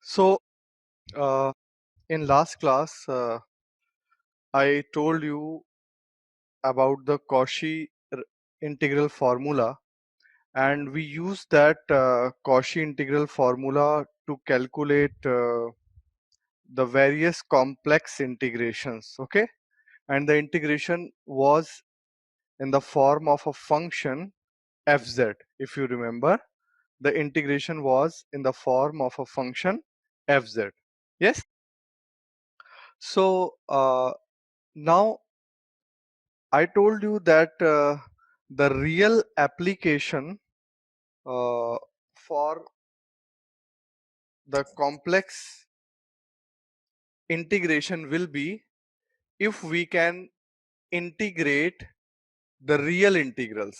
So, uh, in last class, I told you about the Cauchy integral formula, and we use that Cauchy integral formula to calculate the various complex integrations. Okay, and the integration was in the form of a function fz. If you remember, the integration was in the form of a function fz. Yes. So now I told you that the real application for the complex integration will be if we can integrate the real integrals,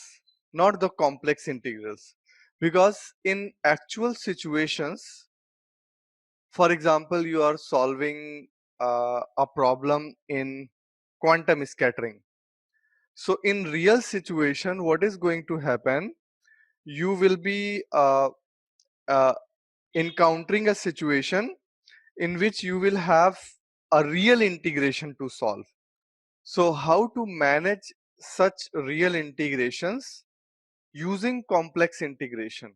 not the complex integrals. Because in actual situations, for example, you are solving a problem in quantum scattering. So in real situation, what is going to happen? You will be uh, encountering a situation in which you will have a real integration to solve. So how to manage such real integrations using complex integration?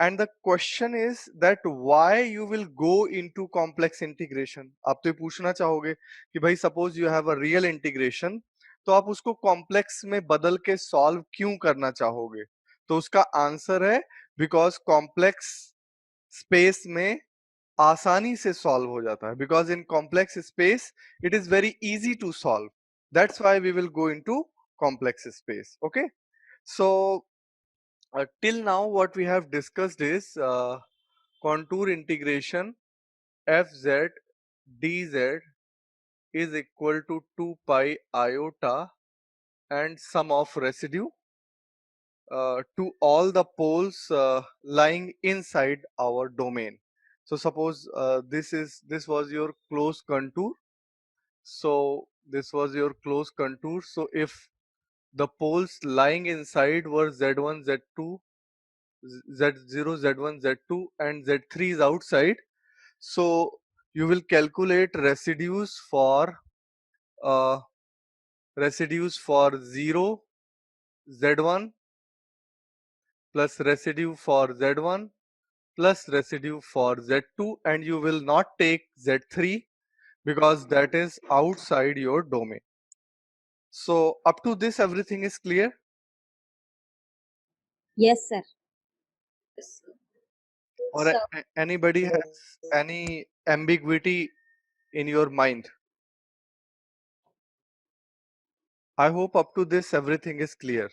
And the question is that why you will go into complex integration. आप तो ये पूछना चाहोगे कि भाई suppose you have a real integration, तो आप उसको complex में बदल के solve क्यों करना चाहोगे? तो उसका आंसर है because complex space में आसानी से solve हो जाता है, because in complex space it is very easy to solve. That's why we will go into complex space. Okay, so till now what we have discussed is contour integration fz dz is equal to 2 pi iota and sum of residue to all the poles lying inside our domain. So suppose this was your closed contour. So this was your closed contour. So if the poles lying inside were z1 z2 z0 z1 z2 and z3 is outside, so you will calculate residues for uh, 0 z1 plus residue for z1 plus residue for z2, and you will not take z3 because that is outside your domain. So up to this everything is clear? Yes, sir. Or anybody has any ambiguity in your mind? I hope up to this everything is clear.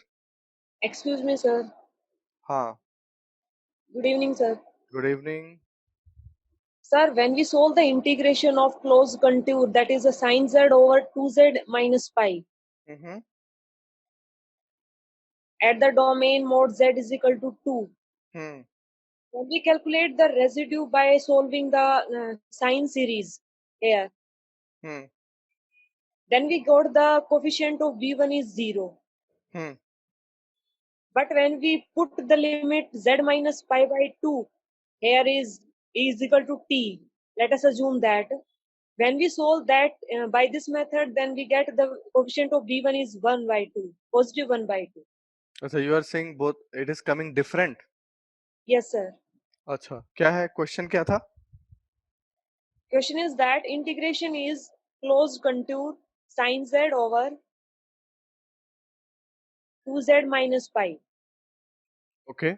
Excuse me, sir. Ha, Good evening, sir. good evening. Sir, when we solve the integration of closed contour, that is a sine z over 2z minus pi, Mm-hmm. at the domain mod z is equal to 2. Hmm. When we calculate the residue by solving the sine series here, Hmm. then we got the coefficient of v1 is 0. Hmm. But when we put the limit z minus pi by 2, here is equal to t. Let us assume that. When we solve that by this method, then we get the coefficient of v1 is 1 by 2, positive 1 by 2. So you are saying both it is coming different. Yes, sir. अच्छा, क्या है question क्या था? Question is that integration is closed contour sine z over 2z minus pi. Okay.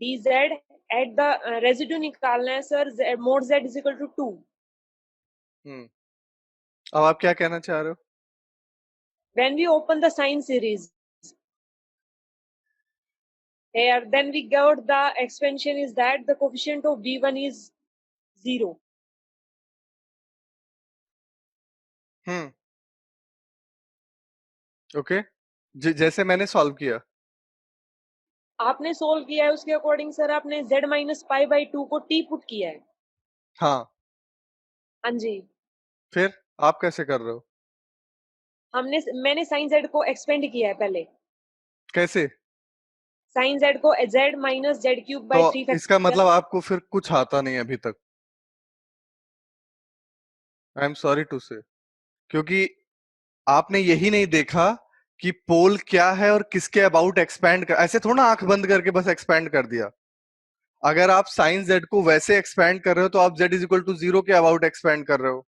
dz at the residue निकालना है sir, mod z is equal to 2. अब आप क्या कहना चाह रहे हो? When we open the sine series here, then we got the expansion is that the coefficient of v1 is 0. Okay, जैसे मैंने सॉल्व किया. आपने सोल्व किया है उसके अकॉर्डिंग सर आपने z माइनस पाई बाई 2 को t पुट किया है. हाँ, हाँ जी. फिर आप कैसे कर रहे हो? मैंने साइन z को एक्सपेंड किया है पहले. कैसे? साइन z को z minus z cube by 3 तो इसका मतलब आपको फिर कुछ आता नहीं अभी तक. आई एम सॉरी टू से, क्योंकि आपने यही नहीं देखा कि पोल क्या है और किसके अबाउट एक्सपैंड कर, ऐसे थोड़ा आंख बंद करके बस एक्सपैंड कर दिया। अगर आप साइन जेड को वैसे एक्सपैंड कर रहे हो तो आप Z is equal to zero के अबाउट एक्सपैंड कर रहे हो,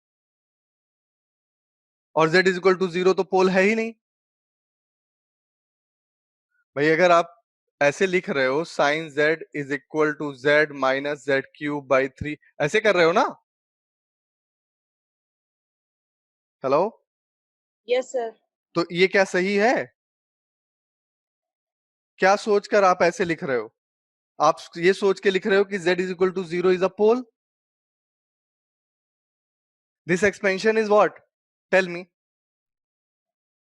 और Z is equal to zero तो पोल है ही नहीं भाई। अगर आप ऐसे लिख रहे हो sine Z is equal to Z minus Z cube by 3, ऐसे कर रहे हो ना? हेलो? Yes sir. तो ये क्या सही है? क्या सोचकर आप ऐसे लिख रहे हो? आप ये सोच के लिख रहे हो कि z is equal to zero is a pole. This expansion is what? Tell me.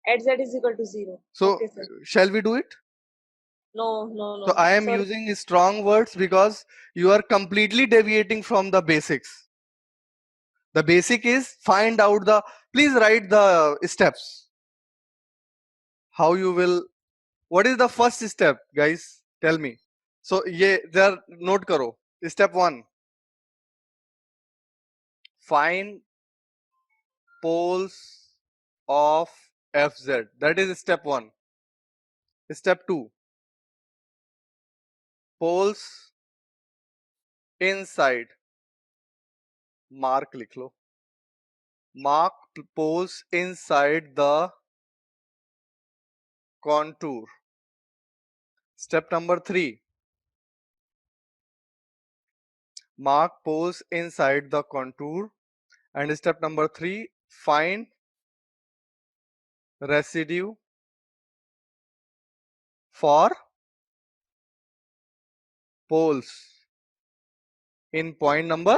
At z is equal to 0. So Okay, sir. shall we do it? No, no, So no. I am Sorry. using strong words because you are completely deviating from the basics. The basic is find out the, please write the steps. How you will, what is the first step, guys? Tell me. So ये there note करो. Step 1, find poles of fz. That is step 1. Step 2, poles inside. Mark लिख लो. Mark poles inside the contour. Step number 3, mark poles inside the contour. And step number 3, find residue for poles in point number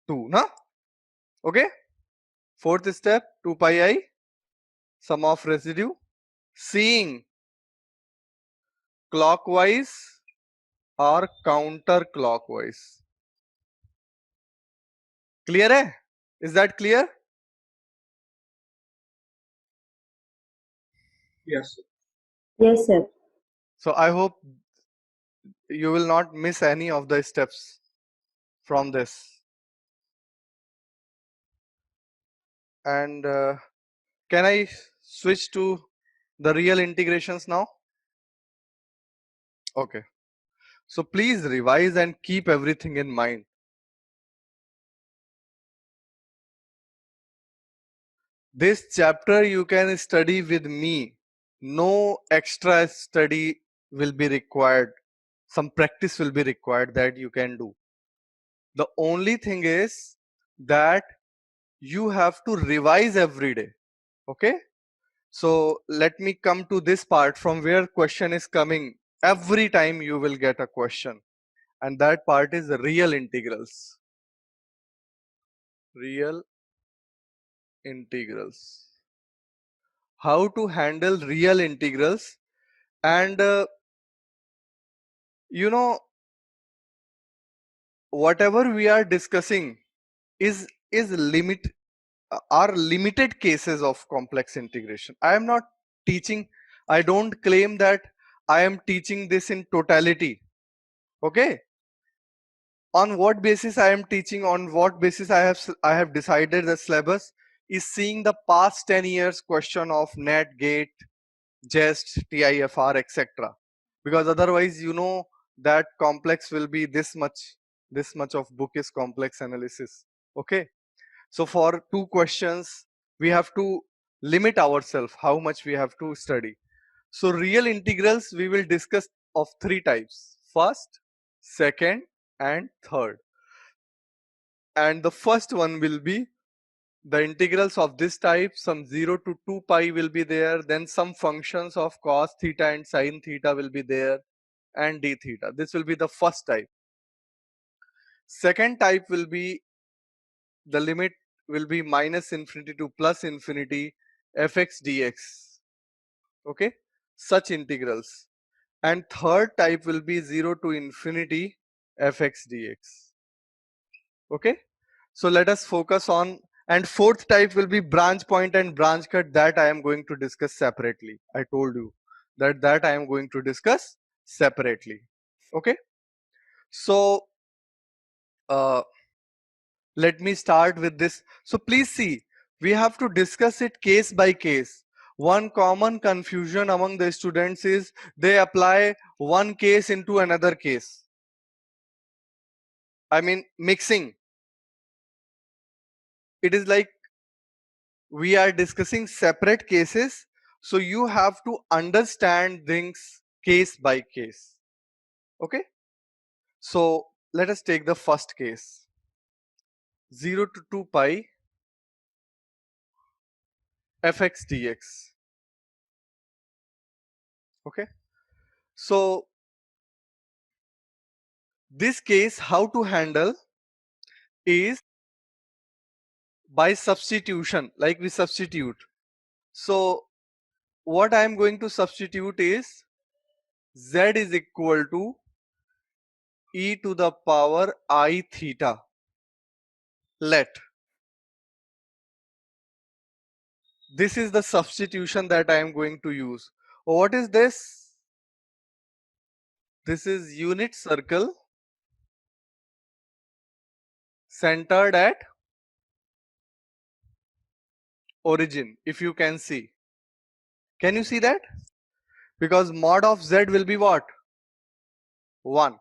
2. Na? Okay. Fourth step, 2 pi I sum of residue, seeing clockwise or counterclockwise. Clear hai? Is that clear? Yes. Yes, sir. So I hope you will not miss any of the steps from this. And can I switch to the real integrations now? Okay. So please revise and keep everything in mind. This chapter you can study with me. No extra study will be required. Some practice will be required that you can do. The only thing is that you have to revise every day. Okay. So let me come to this part from where question is coming. Every time you will get a question, and that part is real integrals. Real integrals. How to handle real integrals. And you know, whatever we are discussing is limit are limited cases of complex integration. I am not teaching, I don't claim that I am teaching this in totality. Okay. On what basis I am teaching, on what basis I have decided the syllabus is seeing the past 10 years question of NET, GATE, JEST, TIFR, etc. Because otherwise, you know that complex will be this much of book is complex analysis. Okay. So for 2 questions, we have to limit ourselves how much we have to study. So real integrals we will discuss of 3 types: first, second, and third. And the first one will be the integrals of this type. Some 0 to 2 pi will be there, then some functions of cos theta and sin theta will be there, and d theta. This will be the first type. Second type will be, the limit will be minus infinity to plus infinity fx dx. Okay, such integrals. And third type will be 0 to infinity fx dx. Okay, so let us focus on, and fourth type will be branch point and branch cut, that I am going to discuss separately. I told you that I am going to discuss separately. Okay, so Let me start with this. So please see, we have to discuss it case by case. One common confusion among the students is they apply one case into another case. I mean, mixing. It is like we are discussing separate cases, so you have to understand things case by case. Okay, so let us take the first case, 0 to 2 pi fx dx. Okay, so this case, how to handle is by substitution, like we substitute. So what I am going to substitute is z is equal to e to the power I theta. Let this is the substitution that I am going to use. What is this? This is unit circle centered at origin. If you can see, can you see that? Because mod of z will be what? 1.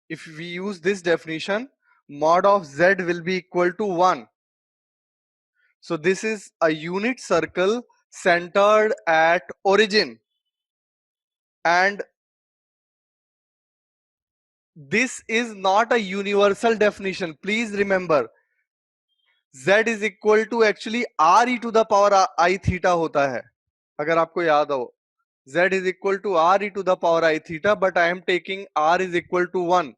If we use this definition, mod of z will be equal to 1. So this is a unit circle centered at origin, and this is not a universal definition. Please remember, z is equal to actually r e to the power I theta होता है, अगर आपको याद हो. Z is equal to r e to the power I theta, but I am taking r is equal to 1.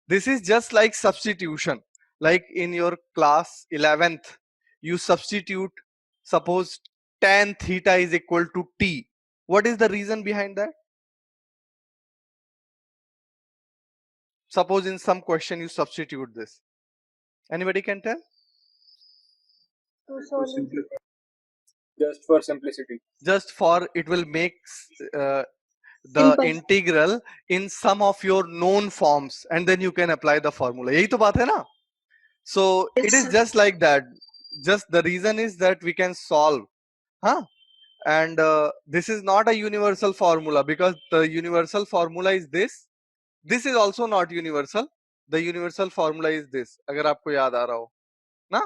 This is just like substitution. Like in your class 11th, you substitute, suppose tan theta is equal to t. What is the reason behind that? Suppose in some question you substitute this. Anybody can tell? Just for simplicity. Just for it will make the Simple. integral in some of your known forms, and then you can apply the formula. यही तो बात है ना? So it is just like that. Just the reason is that we can solve, huh? And this is not a universal formula, because the universal formula is this. This is also not universal. The universal formula is this. अगर आपको याद आ रहा हो, ना?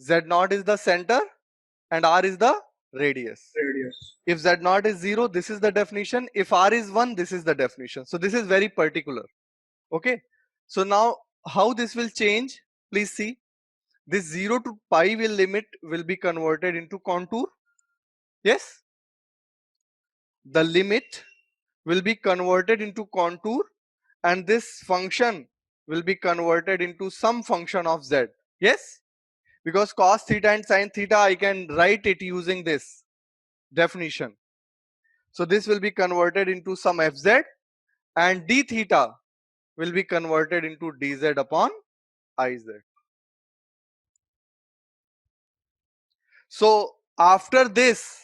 Z naught is the center and R is the radius. If Z naught is 0, this is the definition. If R is 1, this is the definition. So this is very particular. Okay. So now how this will change? Please see. This 0 to pi will be converted into contour. Yes. The limit will be converted into contour, and this function will be converted into some function of z. Yes, because cos theta and sin theta, I can write it using this definition. So this will be converted into some fz, and d theta will be converted into dz upon iz. So after this,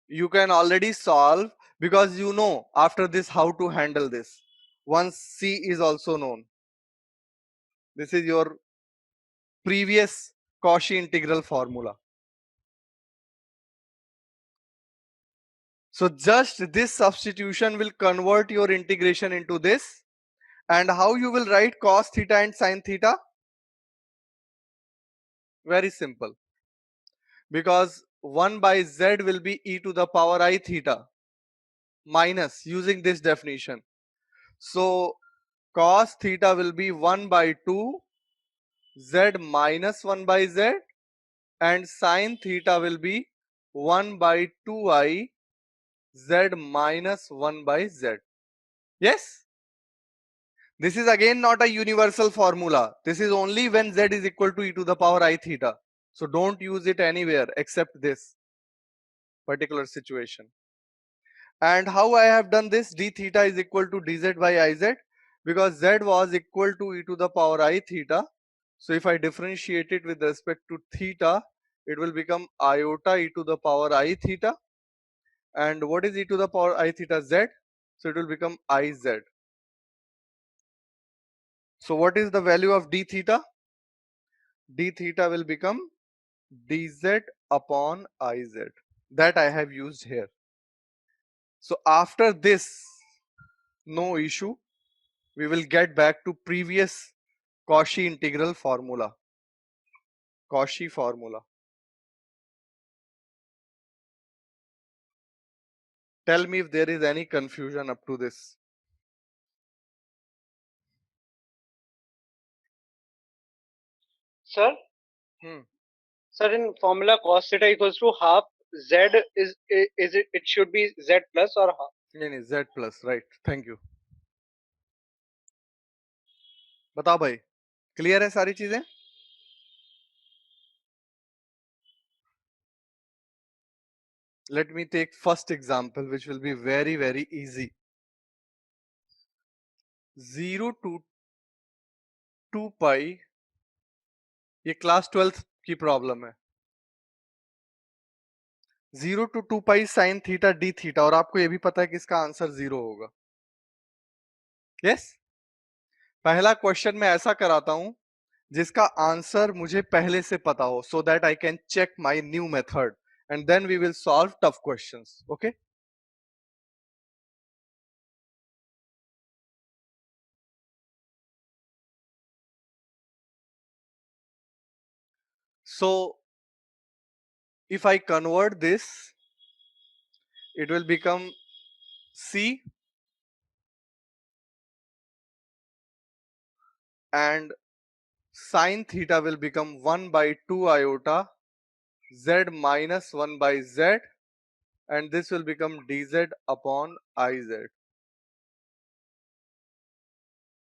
you can already solve, because you know after this how to handle this. Once C is also known. This is your previous Cauchy integral formula. So just this substitution will convert your integration into this. And how you will write cos theta and sin theta? Very simple. Because 1 by z will be e to the power I theta minus, using this definition. So cos theta will be 1 by 2 z minus 1 by z, and sin theta will be 1 by 2i z minus 1 by z. Yes, this is again not a universal formula. This is only when z is equal to e to the power I theta. So don't use it anywhere except this particular situation. And how I have done this? D theta is equal to dz by iz, because z was equal to e to the power I theta. So if I differentiate it with respect to theta, it will become iota e to the power I theta. And what is e to the power I theta? Z. So it will become Iz. So what is the value of d theta? D theta will become dz upon Iz. That I have used here. So after this, no issue. We will get back to previous Cauchy integral formula. Cauchy formula. Tell me if there is any confusion up to this. Sir, Hmm. sir, in formula cos theta equals to half z is it? It should be z plus or half. नहीं z plus, right? Thank you. बताओ भाई, clear है सारी चीजें? Let me take first example, which will be very easy. 0 to 2 pi, ये class 12th की problem है. 0 to 2 pi sin theta d theta, और आपको ये भी पता है कि इसका आंसर 0 होगा. यस? पहला क्वेश्चन मैं ऐसा कराता हूं जिसका आंसर मुझे पहले से पता हो, so that I can check my new method and then we will solve tough questions. Okay? So if I convert this, it will become C, and sin theta will become 1 by 2 iota z minus 1 by z, and this will become dz upon Iz.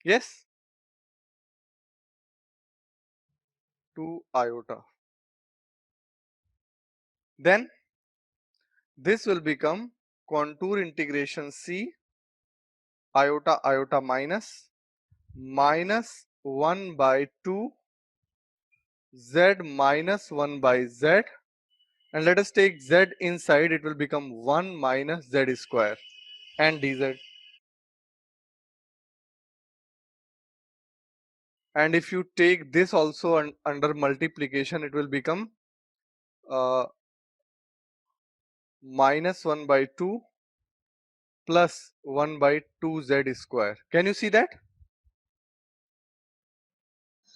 Yes? 2 iota. Then this will become contour integration C iota iota minus 1 by 2 z minus 1 by z, and let us take z inside, it will become 1 minus z square and dz. And if you take this also under multiplication, it will become minus 1 by 2 plus 1 by 2 z square. Can you see that?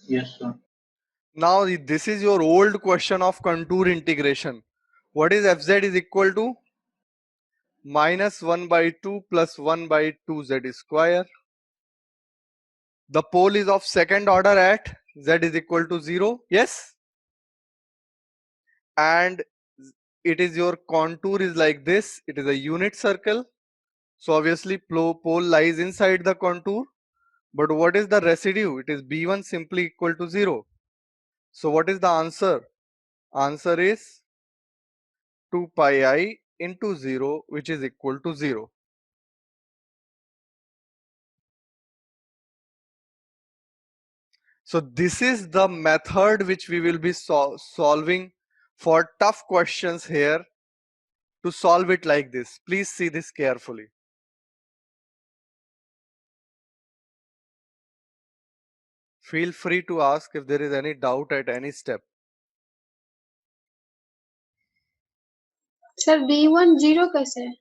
Yes, sir. Now this is your old question of contour integration. What is fz is equal to? Minus 1 by 2 plus 1 by 2 z square. The pole is of second order at z is equal to 0. Yes? And it is your contour is like this. It is a unit circle. So obviously pole lies inside the contour. But what is the residue? It is b1 simply equal to 0. So what is the answer? Answer is 2 pi I into 0, which is equal to 0. So this is the method which we will be solving for tough questions here. To solve it like this, please see this carefully. Feel free to ask if there is any doubt at any step. Sir B1 0 कैसे है?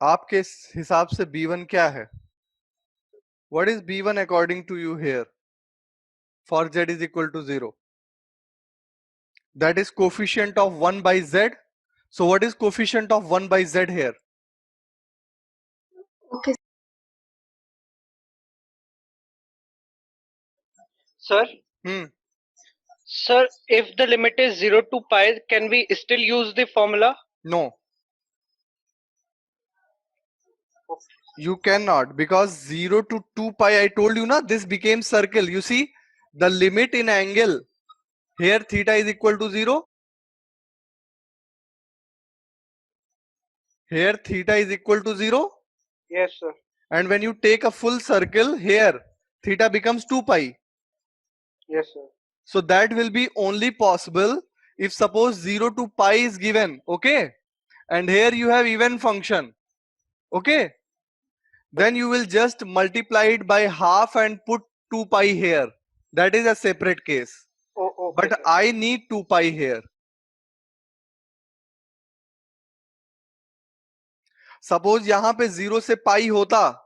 आपके हिसाब से b1 क्या है? What is b1 according to you here? For z is equal to 0. That is coefficient of 1 by z. So what is coefficient of 1 by z here? Okay. Sir, Hmm. sir, if the limit is 0 to pi, can we still use the formula? No. You cannot, because 0 to 2 pi, I told you na, this became circle. You see the limit in angle. Here theta is equal to 0. Here theta is equal to 0. Yes, sir. And when you take a full circle, here theta becomes 2 pi. Yes, sir. So that will be only possible if suppose 0 to pi is given. Okay. And here you have even function. Okay, then you will just multiply it by half and put 2 pi here. That is a separate case. Oh, okay, But sir. I need 2 pi here. Suppose यहाँ पे 0 से pi होता,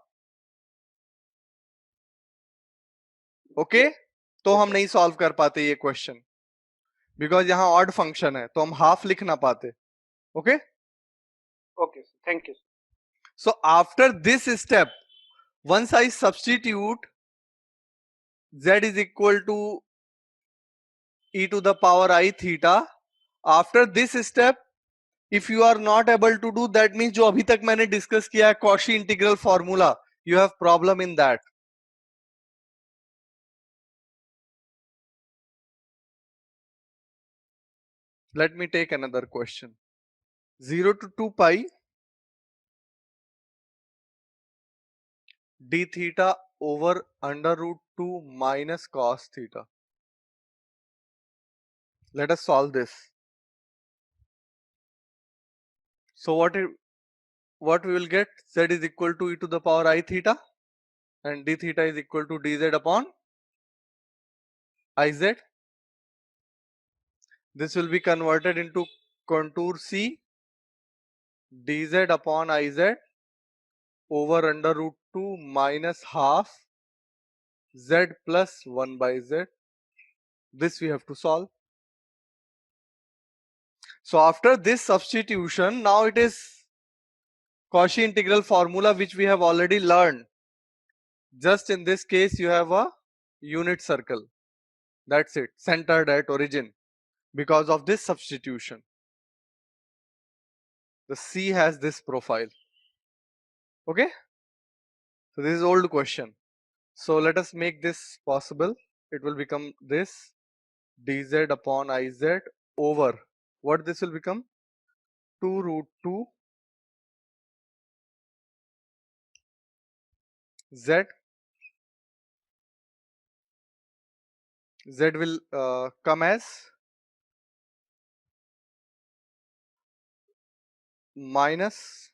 okay, तो हम नहीं solve कर पाते ये क्वेश्चन, बिकॉज यहाँ ऑड फंक्शन है तो हम हाफ लिख ना पाते. Okay, Okay, sir. Thank you. so after this step, once I substitute z is equal to e to the power I theta, after this step if you are not able to do, that means जो अभी तक मैंने discuss किया है Cauchy integral formula, you have problem in that. Let me take another question. 0 to 2 pi d theta over under root 2 minus cos theta. Let us solve this. So what we will get? Z is equal to e to the power I theta and d theta is equal to dz upon iz. This will be converted into contour C dz upon iz over under root 2 minus half z plus 1 by z. This we have to solve. So after this substitution, now it is Cauchy integral formula which we have already learned. Just in this case you have a unit circle. That's it, centered at origin. Because of this substitution, the C has this profile. Okay, so this is old question. So let us make this possible. It will become this dz upon iz over what this will become 2 root 2 z. Z will come as minus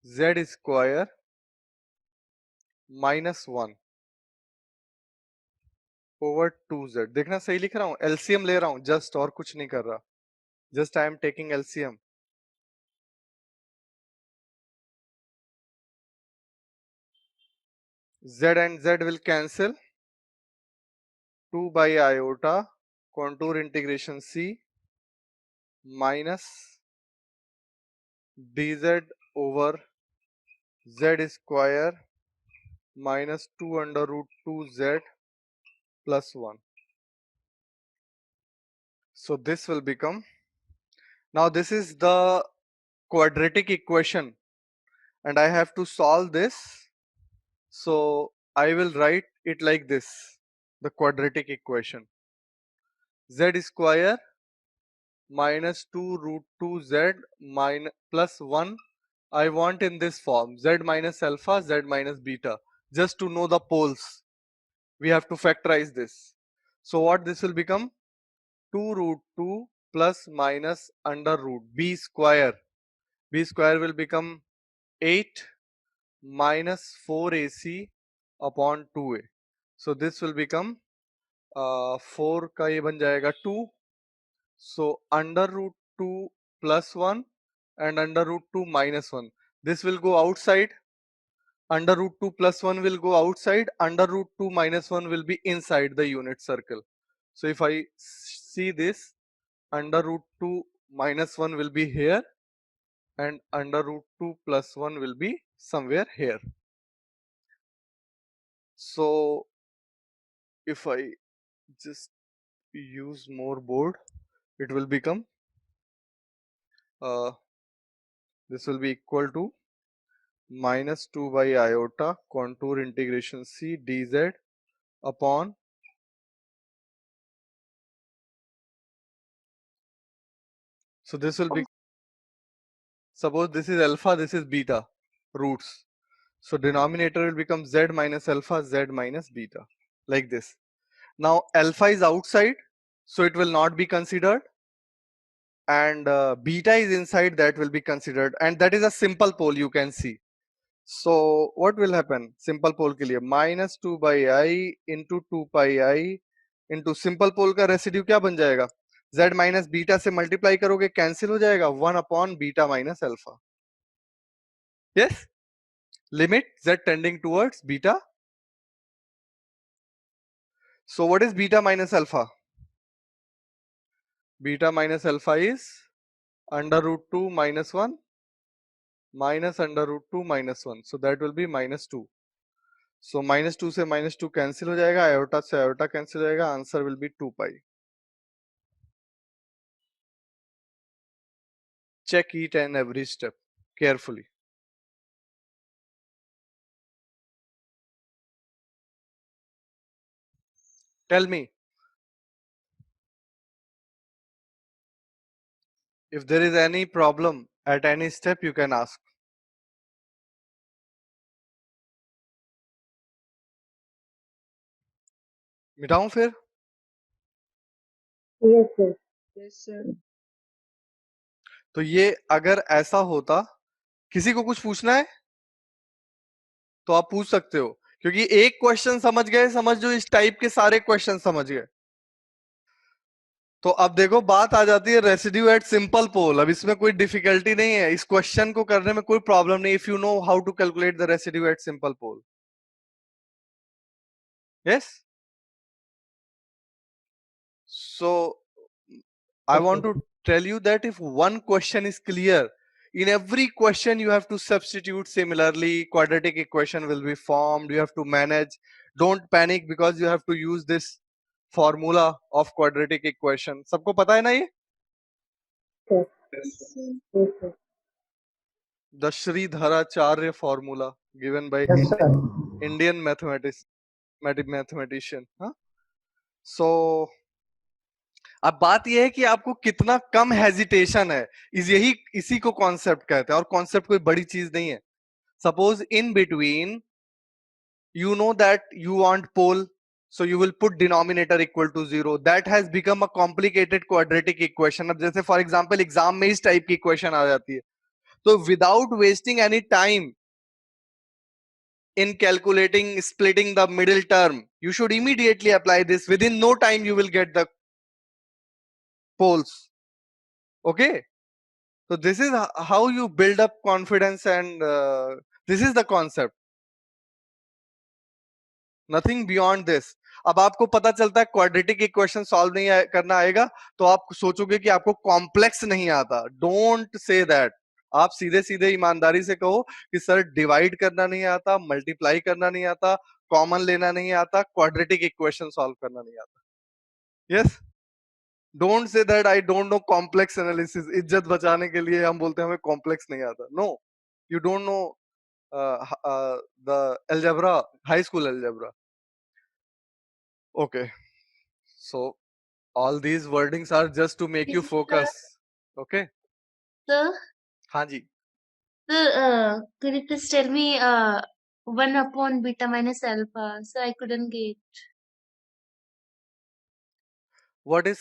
z square minus 1 over 2z. देखना सही लिख रहा हूँ, LCM ले रहा हूँ just, और कुछ नहीं कर रहा, just I am taking LCM. Z and Z will cancel. 2 by iota contour integration C minus dz over z square minus 2 under root 2z plus 1. So this will become, now this is the quadratic equation and I have to solve this. So I will write it like this, the quadratic equation. Z square minus 2 root 2z minus plus 1. I want in this form, z minus alpha, z minus beta. Just to know the poles, we have to factorize this. So what this will become? 2 root 2 plus minus under root b square. B square will become 8 minus 4ac upon 2a. So this will become 4 का ये बन जाएगा 2. So under root 2 plus 1 and under root 2 minus 1. This will go outside. Under root 2 plus 1 will go outside. Under root 2 minus 1 will be inside the unit circle. So if I see this, under root 2 minus 1 will be here and under root 2 plus 1 will be somewhere here. So if I just use more board, it will become this will be equal to minus 2 by iota contour integration C dz upon so this will be, suppose this is alpha, this is beta roots, so denominator will become z minus alpha, z minus beta, like this. Now alpha is outside, so it will not be considered, and beta is inside, that will be considered, and that is a simple pole, you can see. So what will happen simple pole के लिए -2/i into 2πi into simple pole का residue क्या बन जाएगा, z माइनस beta से multiply करोगे cancel हो जाएगा 1/बीटा minus alpha. Yes, limit z tending towards beta. So what is beta minus alpha? Beta minus alpha is under root 2 minus 1 minus under root 2 minus 1. So that will be -2. So -2 से -2 cancel हो जाएगा, iota से iota cancel हो जाएगा, answer will be 2π. Check each and every step carefully. Tell me if there is any problem at any step, you can ask. मिटाऊं फिर? Yes, sir. Yes, sir. तो ये अगर ऐसा होता, किसी को कुछ पूछना है तो आप पूछ सकते हो, क्योंकि एक क्वेश्चन समझ गए, समझ जो इस टाइप के सारे क्वेश्चन समझ गए. तो अब देखो बात आ जाती है रेसिड्यू एट सिंपल पोल. अब इसमें कोई डिफिकल्टी नहीं है, इस क्वेश्चन को करने में कोई प्रॉब्लम नहीं, if you know how to calculate the residue at simple pole. Yes, so I want to tell you that if one question is clear, in every question you have to substitute similarly, quadratic equation will be formed, you have to manage. Don't panic because you have to use this formula of quadratic equation. सबको पता है ना ये? Yes, sir. The Sridharacharya formula given by Indian mathematician. हाँ? So अब बात यह है कि आपको कितना कम हेजिटेशन है, इसी को कॉन्सेप्ट कहते हैं, और कॉन्सेप्ट कोई बड़ी चीज नहीं है. Suppose in between you know that you want pole, so you will put denominator equal to 0. That has become a complicated quadratic equation. अब जैसे फॉर एग्जांपल एग्जाम में इस टाइप की इक्वेशन आ जाती है, तो without wasting any time in calculating splitting the middle term, you should immediately apply this. Within no time you will get the poles. Okay, so this is how you build up confidence, and this is the concept, nothing beyond this. अब आपको पता चलता है quadratic equation solve नहीं करना आएगा, तो आप सोचोगे कि आपको कॉम्प्लेक्स नहीं आता. Don't say that. आप सीधे सीधे ईमानदारी से कहो कि सर डिवाइड करना नहीं आता, मल्टीप्लाई करना नहीं आता, कॉमन लेना नहीं आता, क्वाड्रेटिक इक्वेशन सॉल्व करना नहीं आता. Yes, don't say that I don't know complex analysis. इज्जत बचाने के लिए हम बोलते हैं हमें कॉम्प्लेक्स नहीं आता. No, you don't know the algebra, high school algebra. Okay, so all these wordings are just to make you focus. Okay. Sir, हाँ जी. sir, could you please tell me 1 upon beta minus alpha? So I couldn't get. What is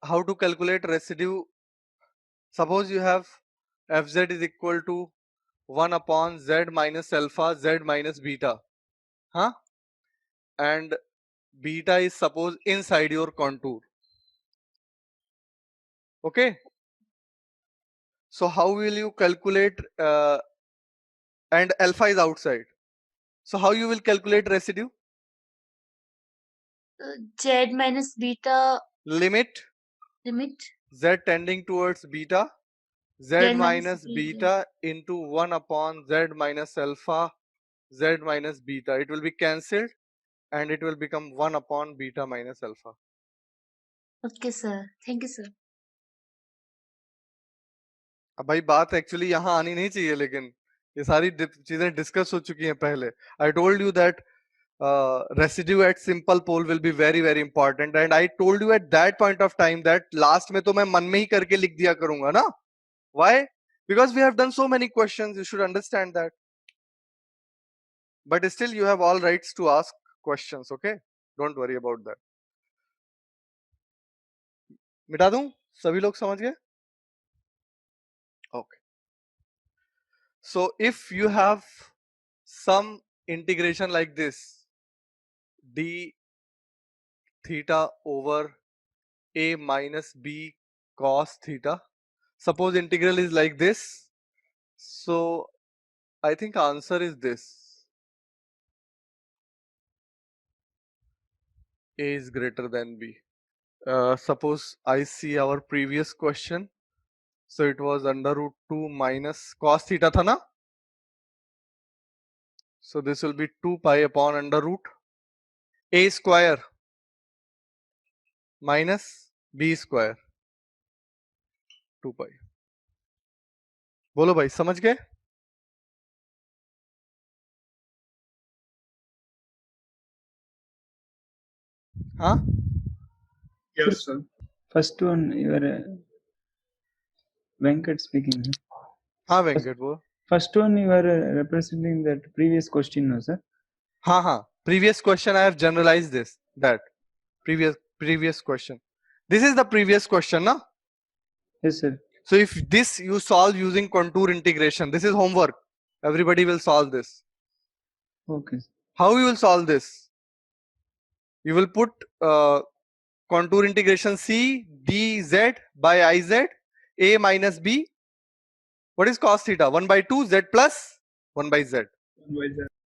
how to calculate residue? Suppose you have fz is equal to 1 upon z minus alpha, z minus beta, huh? And beta is suppose inside your contour. Okay. So how will you calculate and alpha is outside? So how you will calculate residue? Z minus beta Limit z tending towards beta, z minus beta into 1 upon z minus alpha, z minus beta. It will be cancelled and it will become 1 upon beta minus alpha. Okay, sir. Thank you, sir. अब भाई बात actually यहाँ आनी नहीं चाहिए, लेकिन ये सारी चीजें डिस्कस हो चुकी हैं पहले. I told you that residue at simple pole will be very very important, and I told you at that point of time that last में तो मैं मन में ही करके लिख दिया करूंगा ना. Why? Because we have done so many questions, you should understand that. But still you have all rights to ask questions. Okay, don't worry about that. मिटा दूं? सभी लोग समझ गए? So if you have some integration like this, d theta over a minus b cos theta, suppose integral is like this, so I think answer is this: a is greater than b. Suppose I see our previous question, so it was under root 2 minus cos theta tha na, so this will be 2 pi upon under root a square minus b square 2 pi. बोलो भाई समझ गए? हाँ Yes, sir. First one, you are Venkat speaking. हाँ वेंकट वो First one, you are representing that previous question, no, sir? हाँ हाँ previous question I have generalized this, that previous question, this is the previous question na. Yes, sir. So if this you solve using contour integration, this is homework, everybody will solve this. Okay. How you will solve this? You will put contour integration c dz by iz a minus b. What is cos theta? 1 by 2 z plus 1 by z.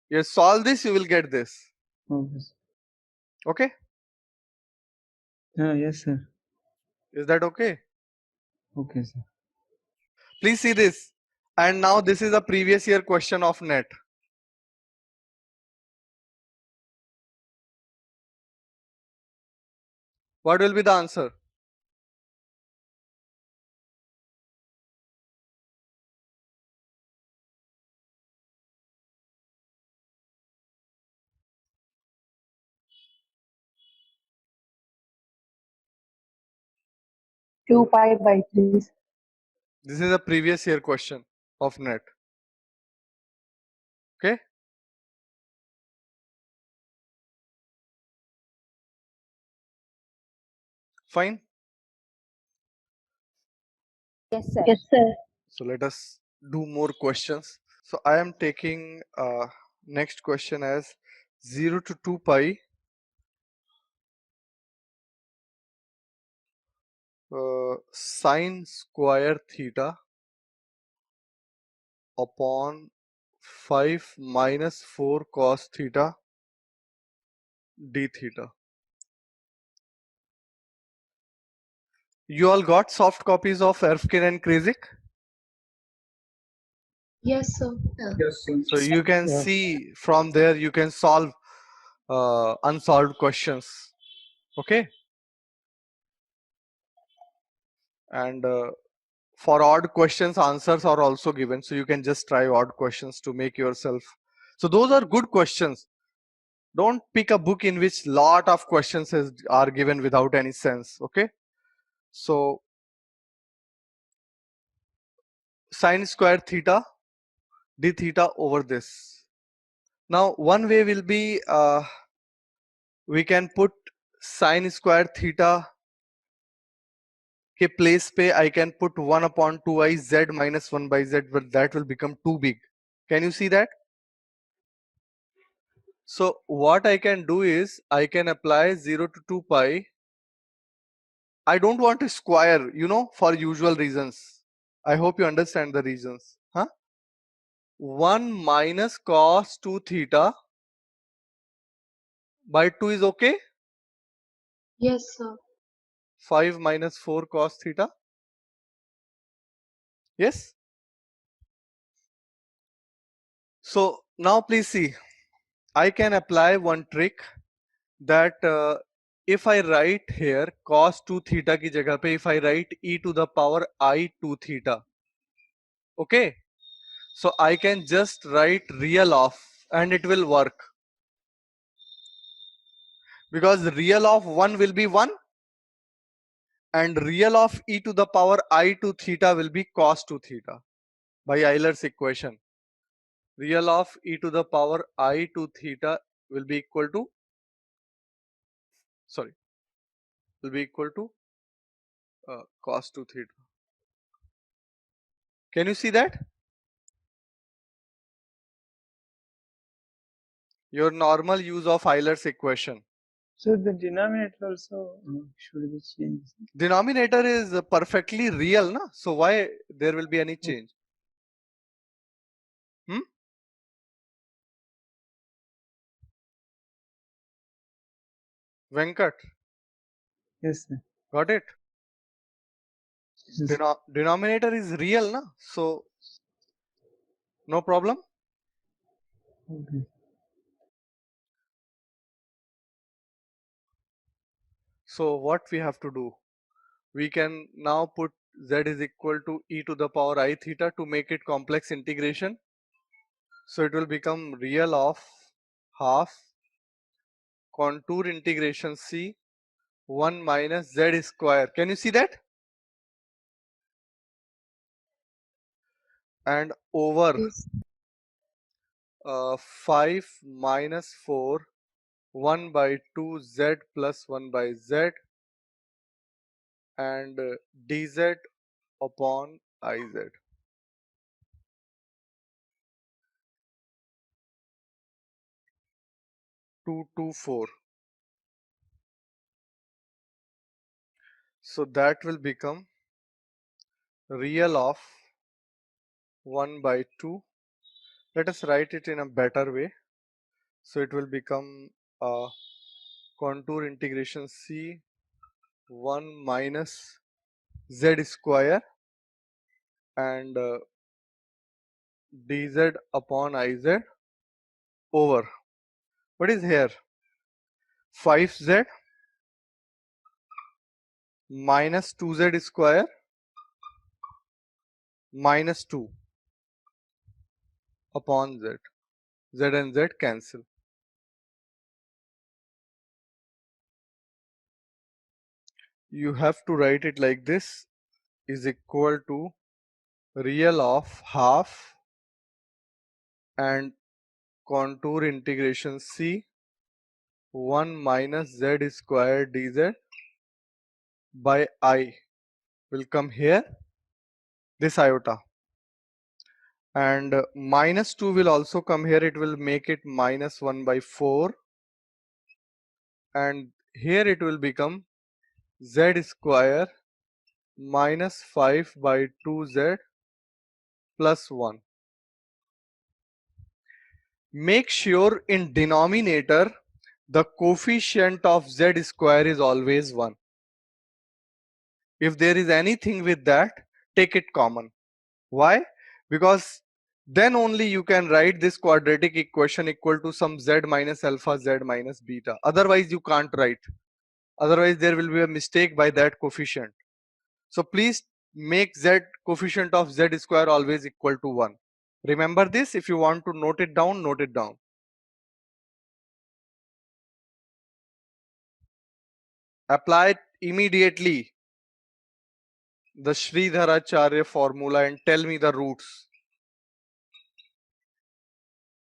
You solve this, you will get this. Okay. Okay, Yes, sir. is that okay? Okay, sir. Please see this. And now this is a previous year question of net. What will be the answer? Two pi by 3. This is a previous year question of net. Okay. Fine. Yes, sir. Yes, sir. So let us do more questions. So I am taking next question as 0 to 2 pi sine square theta upon 5 minus 4 cos theta d theta. You all got soft copies of Erskine and Kreyszig? Yes, sir. Yes, sir. So you can Yeah. see from there you can solve unsolved questions. Okay. And for odd questions answers are also given, so you can just try odd questions to make yourself. So those are good questions. Don't pick a book in which lot of questions are given without any sense. Okay. So sine square theta d theta over this. Now one way will be we can put sine square theta के place पे I can put 1 upon 2i z minus 1 by z, but that will become too big. Can you see that? So what I can do is I can apply 0 to 2 pi. I don't want to square, you know, for usual reasons. I hope you understand the reasons. Huh? 1 minus cos 2 theta by 2 is okay. Yes, sir. 5 minus 4 cos theta. Yes. So now please see, I can apply one trick that if I write here cos 2 theta की जगह पे if I write e to the power I 2 theta, okay, so I can just write real of and it will work, because real of 1 will be 1 and real of e to the power I 2 theta will be cos 2 theta by Euler's equation. Real of e to the power I 2 theta will be equal to, sorry, will be equal to cos 2 theta. Can you see that? your normal use of Euler's equation. So the denominator also should be changed. Denominator is perfectly real, na? So why there will be any change? Venkat, Yes, sir. got it? Yes. Denominator is real, na? So no problem. Okay. So what we have to do? We can now put z is equal to e to the power I theta to make it complex integration. So it will become real of half contour integration c 1 minus z square. Can you see that? And over Yes. 5 minus 4 1 by 2 z plus 1 by z and dz upon iz. 224. So that will become real of 1 by 2. Let us write it in a better way. So it will become contour integration c 1 minus z square and dz upon iz over what is here 5z minus 2z square minus 2 upon z. Z and z cancel. You have to write it like this is equal to real of half and contour integration c 1 minus z square dz by I will come here this iota and minus 2 will also come here, it will make it minus 1 by 4 and here it will become z square minus 5 by 2z plus 1. Make sure in denominator the coefficient of z square is always 1. If there is anything with that, take it common. Why? Because then only you can write this quadratic equation equal to some z minus alpha z minus beta. Otherwise you can't write. Otherwise there will be a mistake by that coefficient. So please make z coefficient of z square always equal to 1. Remember this. If you want to note it down, note it down. Apply it immediately the Sridharacharya formula and tell me the roots.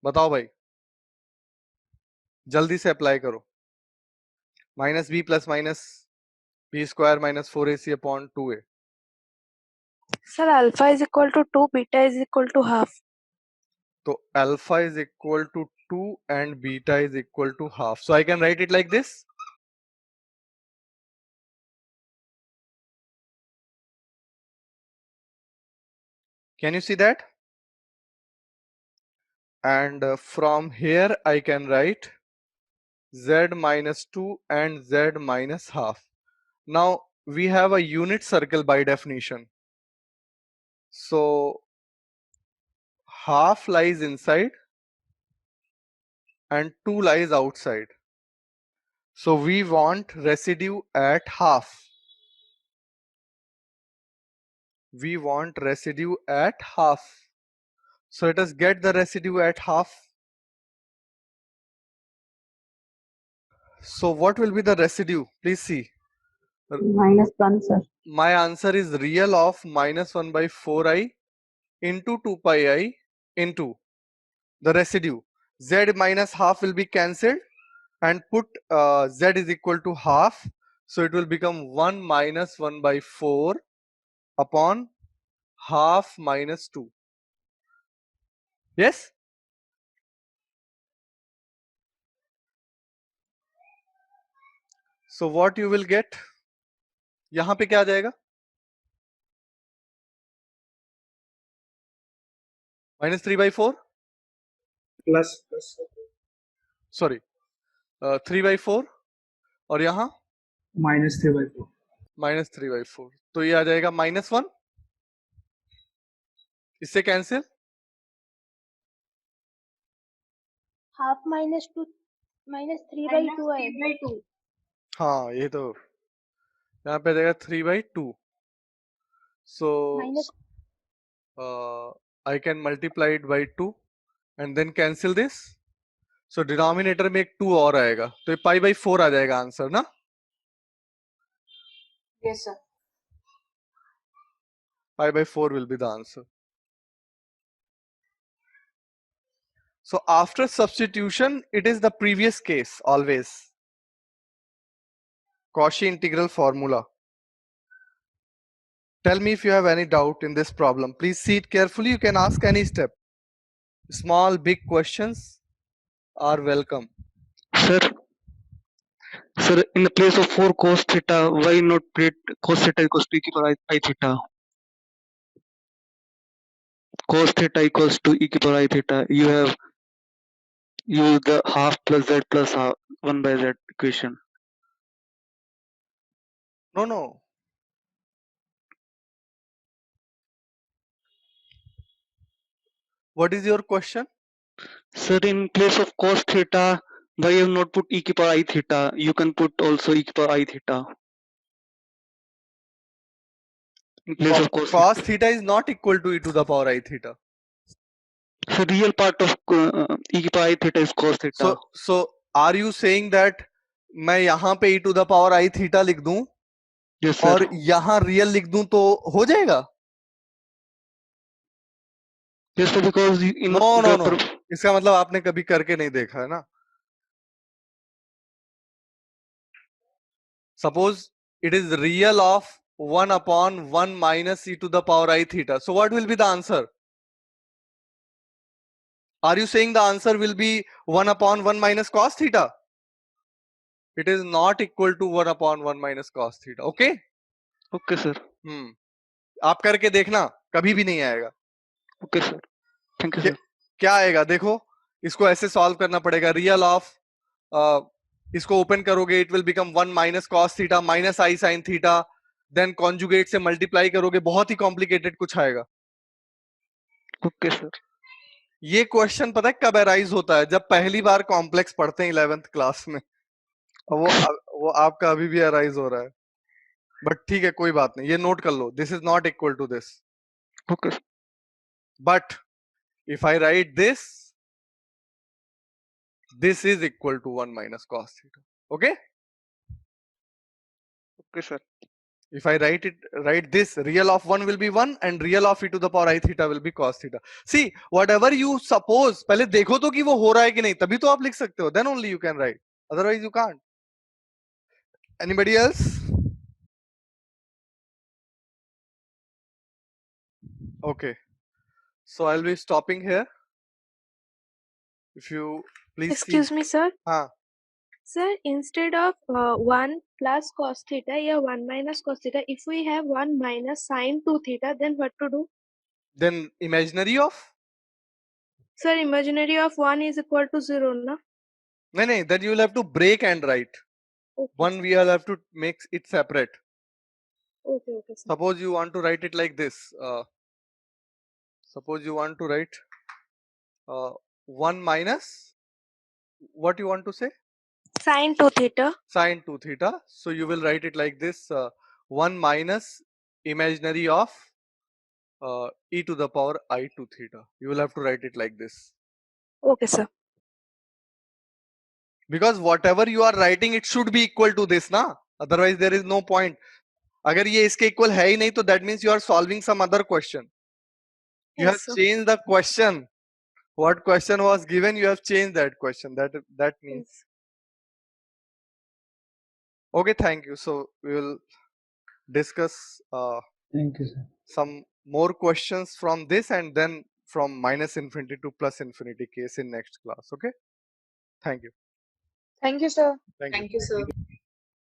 बताओ भाई जल्दी से apply करो minus B plus minus B square minus 4ac upon 2a. Sir, alpha is equal to 2, beta is equal to half. So alpha is equal to 2 and beta is equal to half. So I can write it like this. Can you see that? And from here I can write z minus 2 and z minus half. Now we have a unit circle by definition. So half lies inside and 2 lies outside. So we want residue at half. We want residue at half. So let us get the residue at half. So what will be the residue? Please see. -1, sir. My answer is real of minus 1 by 4i into 2 pi I into the residue. Z minus half will be cancelled and put z is equal to half. So it will become 1 minus 1 by 4 upon half minus 2. Yes? So what you will get? यहाँ पे क्या आ जाएगा? -3/4 plus sorry 3/4 और यहाँ -3/4 -3/4, तो ये आ जाएगा -1, इससे कैंसिल, हाफ -2 -3/2 आएगा। हाँ ये तो यहाँ पे आ जाएगा 3/2. So I can multiply it by 2 and then cancel this. So denominator में एक 2 और आएगा, तो ये π/4 आ जाएगा आंसर ना. Yes, sir. π/4 will be the answer. So after substitution, it is the previous case always. Cauchy integral formula. Tell me if you have any doubt in this problem. Please see it carefully. You can ask any step. Small, big questions are welcome. Sir, in the place of 4 cos theta, why not put cos theta equals to e to the power I theta? Cos theta equals to e to the power I theta. You have used the half plus z plus half 1 by z equation. No. What is your question? Sir, in place of cos theta, why you have not put e to the power I theta? You can put also e to the power I theta. In place of Cos theta is not equal to e to the power I theta. So real part of e to the power I theta is cos theta. So are you saying that मैं यहाँ पे e to the power I theta लिख दूं Yes, sir. और यहाँ real लिख दूं तो हो जाएगा? Yes, sir, because in No. इसका मतलब आपने कभी करके नहीं देखा है ना. Suppose it is real of 1/1 minus e to the power I theta. So what will be the answer? Are you saying the answer will be 1/1 minus cos theta? It is not equal to 1/1 minus cos theta. Okay? Okay, sir. आप करके देखना, कभी भी नहीं आएगा. Okay, sir. Thank you, sir. क्या आएगा देखो, इसको ऐसे सॉल्व करना पड़ेगा. रियल ऑफ इसको ओपन करोगे, it will become 1 minus cos theta minus I sine theta, then conjugate से मल्टीप्लाई करोगे, बहुत ही कॉम्प्लिकेटेड कुछ आएगा. Okay sir. ये क्वेश्चन पता है कब अराइज होता है? जब पहली बार कॉम्प्लेक्स पढ़ते हैं 11th क्लास में. वो आपका अभी भी अराइज हो रहा है, बट ठीक है कोई बात नहीं, ये नोट कर लो. This is not equal to this. Okay. But if I write this is equal to 1 minus cos theta. Okay? Okay, sir. If I write this, real of 1 will be 1 and real of e to the power I theta will be cos theta. See, whatever you suppose, पहले देखो तो कि वो हो रहा है कि नहीं, तभी तो आप लिख सकते हो. Then only you can write. Otherwise you can't. Anybody else? Okay. So I'll be stopping here. If you please Excuse me, sir. हाँ. Sir, instead of 1 plus cos theta या 1 minus cos theta, if we have 1 minus sin 2 theta, then what to do? Then imaginary of? Sir, imaginary of 1 is equal to 0, na? No, then you will have to break and write. Okay. One we will have to make it separate. Okay, sir. Suppose you want to write it like this. Suppose you want to write 1 minus, what you want to say? Sin 2 theta. Sin 2 theta. So you will write it like this. 1 minus imaginary of e to the power I 2 theta. You will have to write it like this. Okay, sir. Because whatever you are writing, it should be equal to this, na? Otherwise there is no point. अगर ये इसके equal है ही नहीं, तो that means you are solving some other question. You have changed the question. What question was given, you have changed that question. That means. Yes. Okay, thank you. So we will discuss thank you, sir. Some more questions from this and then from minus infinity to plus infinity case in next class. Okay. Thank you. Thank you, sir. Thank you, sir.